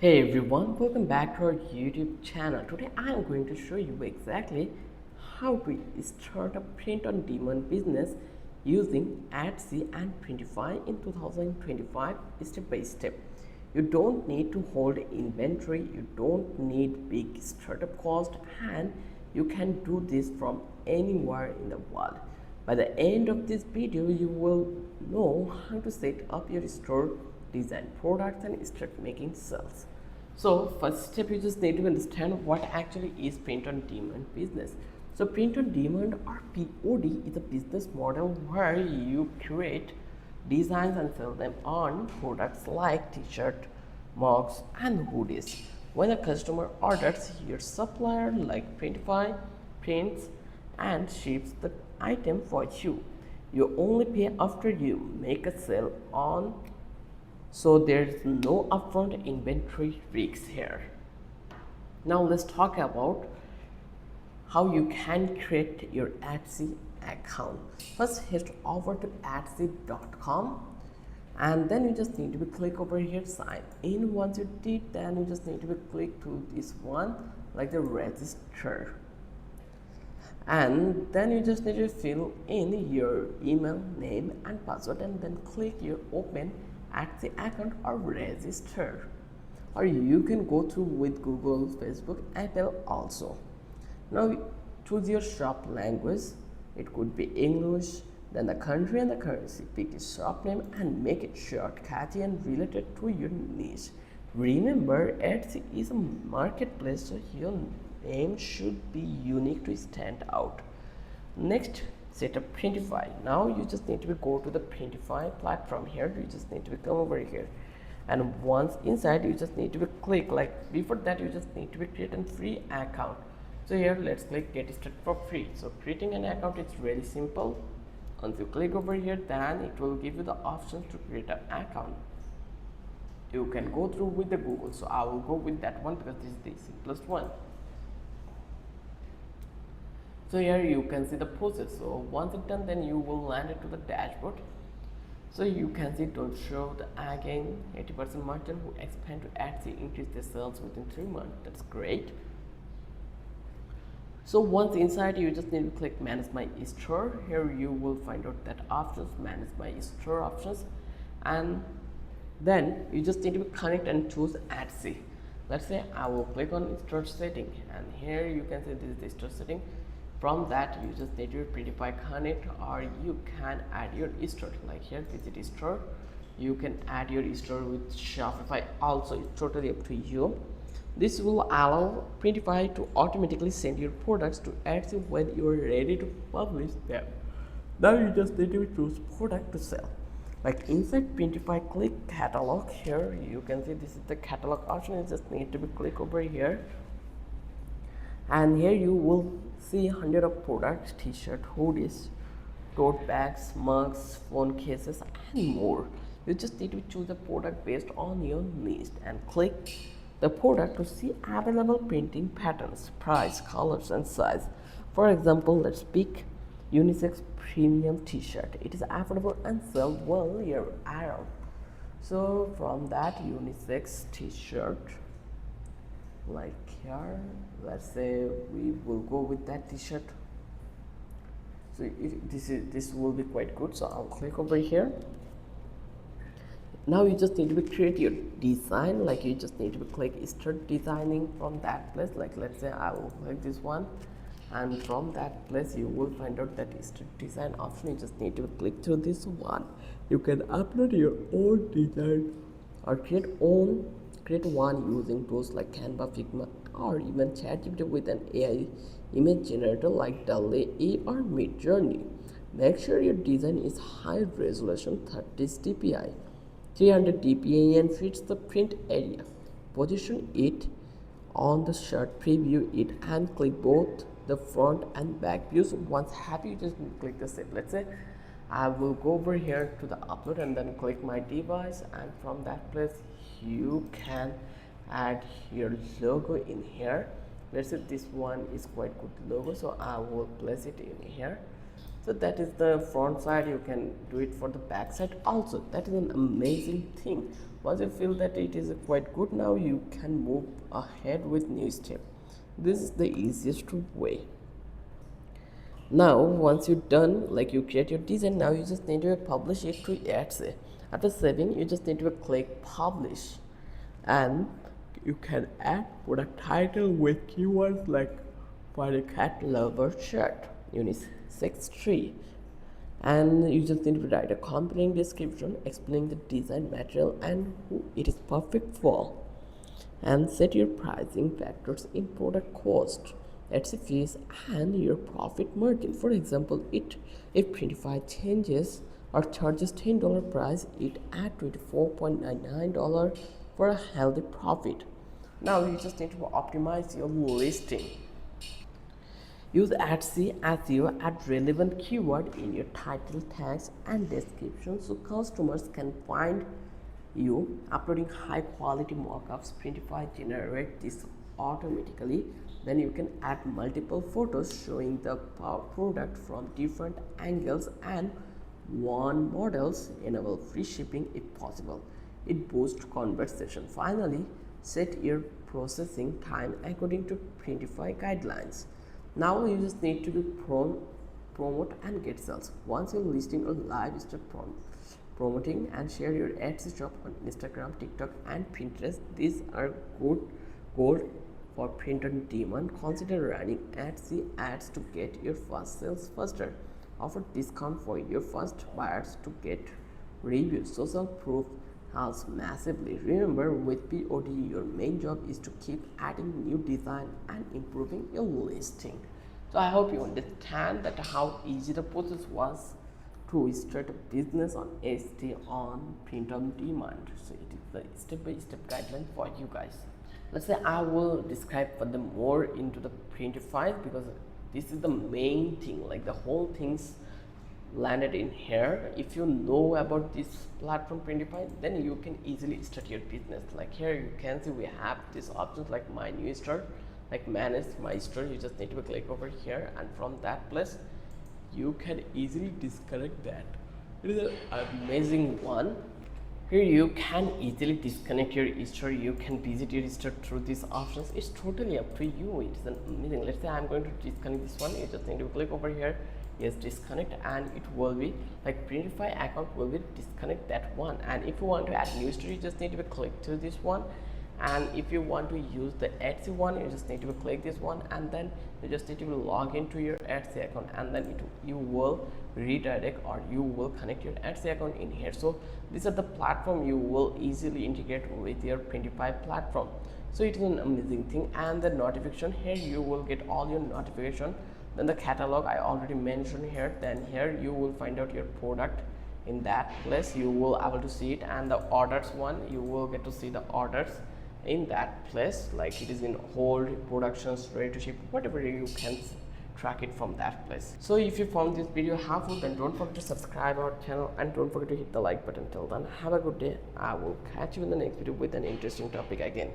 Hey everyone, welcome back to our YouTube channel. Today I am going to show you exactly how to start a print-on-demand business using Etsy and Printify in 2025 step by step. You don't need to hold inventory, you don't need big startup cost, and you can do this from anywhere in the world. By the end of this video, you will know how to set up your store, design products, and start making sales. So first step, you just need to understand what actually is print on demand business. So print on demand or POD is a business model where you create designs and sell them on products like t-shirt, mugs, and hoodies. When a customer orders, your supplier like Printify prints and ships the item for you. You only pay after you make a sale on, so there's no upfront inventory risks here. Now let's talk about how you can create your Etsy account. First head over to etsy.com and then you just need to click over here sign in. Once you did, then you just need to click to this one like the register, and then you just need to fill in your email, name and password, and then click your open Etsy account or register. Or you can go through with Google, Facebook, Apple also. Now choose your shop language. It could be English, then the country and the currency. Pick a shop name and make it short, catchy and related to your niche. Remember, Etsy is a marketplace, so your name should be unique to stand out. Next, set up Printify. Now you just need to go to the Printify platform here. You just need to come over here, and once inside you just need to click, like before that you just need to create a free account. So here let's click get started for free. So creating an account is really simple. Once you click over here, then it will give you the options to create an account. You can go through with the Google, so I will go with that one because this is the simplest one. So here you can see the process. So once it's done, then you will land it to the dashboard. So you can see don't show the again 80% merchant who expand to Etsy increase their sales within 3 months. That's great. So once inside, you just need to click manage my store. Here you will find out that options, manage my store options, and then you just need to connect and choose Etsy. Let's say I will click on store setting, and here you can see this is the store setting. From that you just need to Printify connect, or you can add your store, like here visit store. You can add your store with Shopify also, it's totally up to you. This will allow Printify to automatically send your products to Etsy when you are ready to publish them. Now you just need to choose product to sell. Like inside Printify, click catalog. Here you can see this is the catalog option. You just need to click over here, and here you will see 100 of products, t-shirt, hoodies, tote bags, mugs, phone cases, and more. You just need to choose a product based on your list and click the product to see available printing patterns, price, colors, and size. For example, let's pick unisex premium t-shirt. It is affordable and sell well year round. So from that unisex t-shirt, like here, let's say we will go with that t-shirt. So this will be quite good, so I'll click over here. Now you just need to create your design, like you just need to click start designing from that place. Like let's say I will click this one, and from that place you will find out that start design option. You just need to click through this one. You can upload your own design or create one using tools like Canva, Figma, or even ChatGPT with an AI image generator like DALL-E or Midjourney. Make sure your design is high resolution 30 dpi, 300 dpi, and fits the print area. Position it on the shirt, preview it, and click both the front and back views. Once happy, you just click the save. Let's say I will go over here to the upload and then click my device, and from that place you can add your logo in here. Let's say this one is quite good logo, so I will place it in here. So that is the front side. You can do it for the back side also. That is an amazing thing. Once you feel that it is quite good, now you can move ahead with new step. This is the easiest way. Now once you're done, like you create your design, now you just need to publish it to Etsy. After saving, you just need to click publish, and you can add product title with keywords like for a cat lover shirt unisex tree, and you just need to write a compelling description explaining the design material and who it is perfect for, and set your pricing factors in product cost, Etsy fees, and your profit margin. For example, if Printify changes or charges $10 price, it add $24.99 for a healthy profit. Now you just need to optimize your listing. Use Etsy SEO, add relevant keyword in your title, tags, and description so customers can find you. Uploading high quality mockups, Printify generate this automatically. Then you can add multiple photos showing the product from different angles and one models. Enable free shipping if possible. It boosts conversation. Finally, set your processing time according to Printify guidelines. Now you just need to do promote and get sales. Once your listing or live, start promoting and share your Etsy shop on Instagram, TikTok, and Pinterest. These are good gold for print on demand. Consider running Etsy ads to get your first sales faster. Offer discount for your first buyers to get reviews. Social proof helps massively. Remember, with POD, your main job is to keep adding new design and improving your listing. So I hope you understand that how easy the process was to start a business on Etsy on print on demand. So it is the step-by-step guideline for you guys. Let's say I will describe for them more into the Printify, because this is the main thing, like the whole things landed in here. If you know about this platform Printify, then you can easily start your business. Like here you can see we have these options like my new store, like manage my store. You just need to click over here, and from that place you can easily disconnect that. It is an amazing one. Here you can easily disconnect your store. You can visit your store through these options. It's totally up to you. It's an amazing. Let's say I'm going to disconnect this one. You just need to click over here, yes, disconnect, and it will be like Printify account will be disconnect that one. And if you want to add new store, you just need to click to this one. And if you want to use the Etsy one, you just need to click this one, and then you just need to log into your Etsy account, and then you will redirect or you will connect your Etsy account in here. So these are the platform you will easily integrate with your Printify platform. So it is an amazing thing. And the notification, here you will get all your notification. Then the catalog I already mentioned here. Then here you will find out your product. In that place you will able to see it, and the orders one, you will get to see the orders in that place, like it is in hold, productions, ready to ship, whatever, you can track it from that place. So if you found this video helpful, then don't forget to subscribe our channel and don't forget to hit the like button. Till then, have a good day. I will catch you in the next video with an interesting topic again.